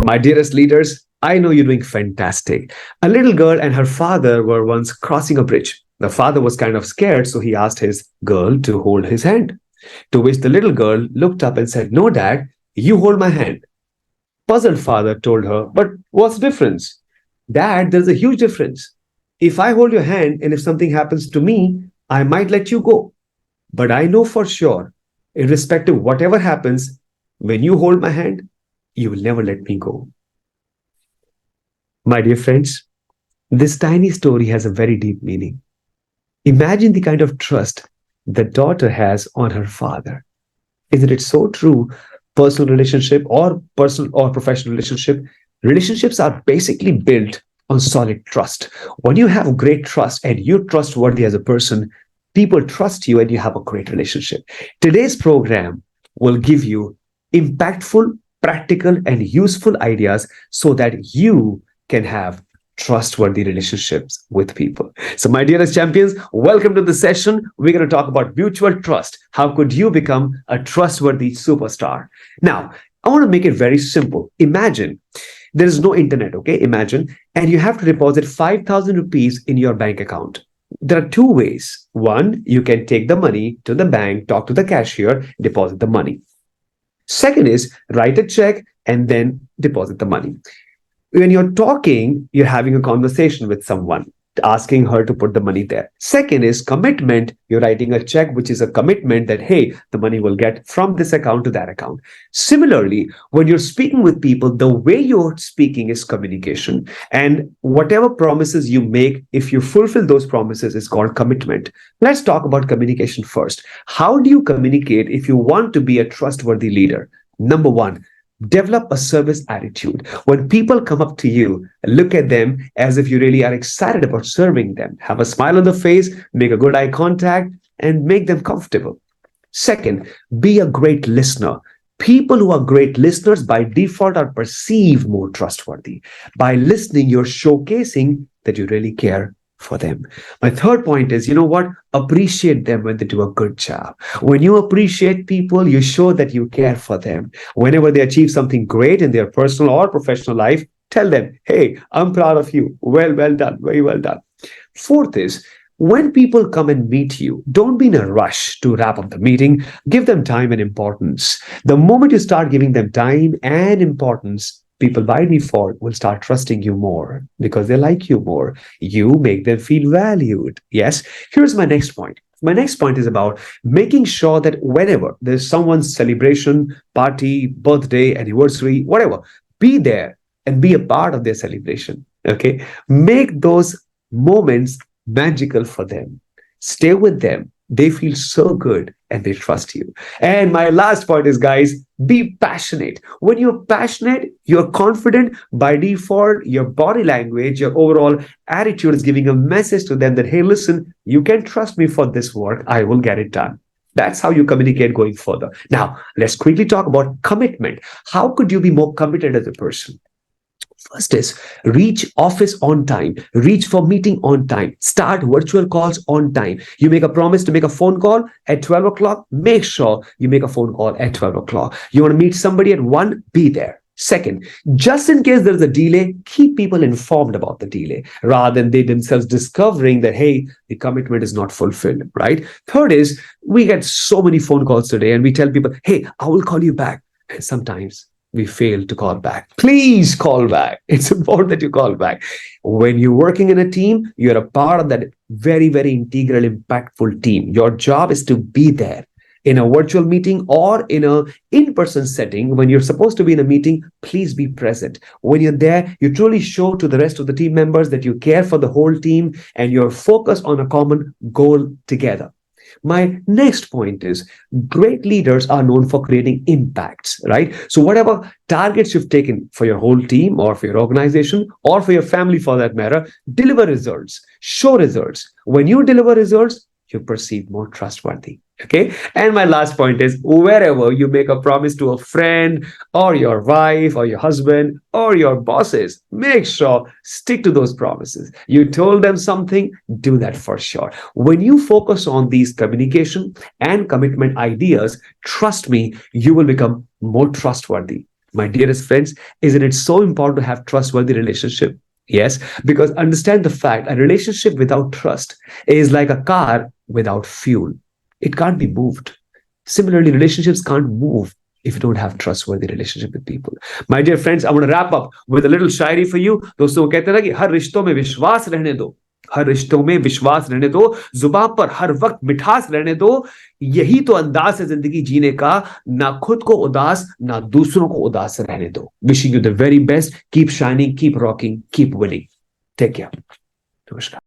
My dearest leaders, I know you're doing fantastic. A little girl and her father were once crossing a bridge. The father was kind of scared, so he asked his girl to hold his hand. To which the little girl looked up and said, "No, dad, you hold my hand." Puzzled father told her, "But what's the difference?" "Dad, there's a huge difference. If I hold your hand and if something happens to me, I might let you go. But I know for sure, irrespective of whatever happens, when you hold my hand, you will never let me go." My dear friends, this tiny story has a very deep meaning. Imagine the kind of trust the daughter has on her father. Isn't it so true? Personal relationship or personal or professional relationship, relationships are basically built on solid trust. When you have great trust and you're trustworthy as a person, people trust you and you have a great relationship. Today's program will give you impactful, practical, and useful ideas so that you can have trustworthy relationships with people. So, my dearest champions, welcome to the session. We're going to talk about mutual trust. How could you become a trustworthy superstar? Now, I want to make it very simple. Imagine there is no internet, okay? Imagine, and you have to deposit 5,000 rupees in your bank account. There are two ways. One, you can take the money to the bank, talk to the cashier, deposit the money. Second is write a check and then deposit the money. When you're talking, you're having a conversation with someone, asking her to put the money there. Second is commitment. You're writing a check, which is a commitment that, hey, the money will get from this account to that account. Similarly, when you're speaking with people, the way you're speaking is communication. And whatever promises you make, if you fulfill those promises, is called commitment. Let's talk about communication first. How do you communicate if you want to be a trustworthy leader? Number one, develop a service attitude. When people come up to you, look at them as if you really are excited about serving them. Have a smile on the face, make a good eye contact, and make them comfortable. Second, be a great listener. People who are great listeners by default are perceived more trustworthy. By listening, you're showcasing that you really care for them. My third point is, you know what? Appreciate them when they do a good job. When you appreciate people, you show that you care for them. Whenever they achieve something great in their personal or professional life, tell them, "Hey, I'm proud of you. Well done. Very well done." Fourth is, when people come and meet you, don't be in a rush to wrap up the meeting. Give them time and importance. The moment you start giving them time and importance, people by default will start trusting you more because they like you more. You make them feel valued. Yes. Here's my next point. My next point is about making sure that whenever there's someone's celebration, party, birthday, anniversary, whatever, be there and be a part of their celebration. Okay. Make those moments magical for them. Stay with them. They feel so good and they trust you. And my last point is, guys, be passionate. When you're passionate, you're confident. By default, your body language, your overall attitude is giving a message to them that, hey, listen, you can trust me for this work. I will get it done. That's how you communicate going further. Now, let's quickly talk about commitment. How could you be more committed as a person? First is reach office on time, reach for meeting on time, start virtual calls on time. You make a promise to make a phone call at 12 o'clock, make sure you make a phone call at 12 o'clock. You want to meet somebody at 1, be there. Second, just in case there's a delay, keep people informed about the delay rather than they themselves discovering that, hey, the commitment is not fulfilled, right? Third is we get so many phone calls today and we tell people, hey, I will call you back. And sometimes we fail to call back. Please call back. It's important that you call back. When you're working in a team, you're a part of that very, very integral, impactful team. Your job is to be there in a virtual meeting or in a in-person setting. When you're supposed to be in a meeting, please be present. When you're there, you truly show to the rest of the team members that you care for the whole team and you're focused on a common goal together. My next point is great leaders are known for creating impacts, right? So whatever targets you've taken for your whole team or for your organization or for your family for that matter, deliver results, show results. When you deliver results, you're perceived more trustworthy. Okay. And my last point is wherever you make a promise to a friend or your wife or your husband or your bosses, make sure stick to those promises. You told them something, do that for sure. When you focus on these communication and commitment ideas, trust me, you will become more trustworthy. My dearest friends, isn't it so important to have trustworthy relationship? Yes, because understand the fact a relationship without trust is like a car without fuel. It can't be moved. Similarly, relationships can't move if you don't have trustworthy relationship with people. My dear friends, I want to wrap up with a little Shayari for you. दोस्तों वो कहते हैं ना कि हर रिश्तों में विश्वास रहने दो, हर रिश्तों में विश्वास रहने दो, जुबान पर हर वक्त मिठास रहने दो, यही तो अंदाज है जिंदगी जीने का, ना खुद को उदास ना दूसरों को उदास रहने दो. Wishing you the very best. Keep shining, keep rocking, keep winning. Take care. नमस्कार.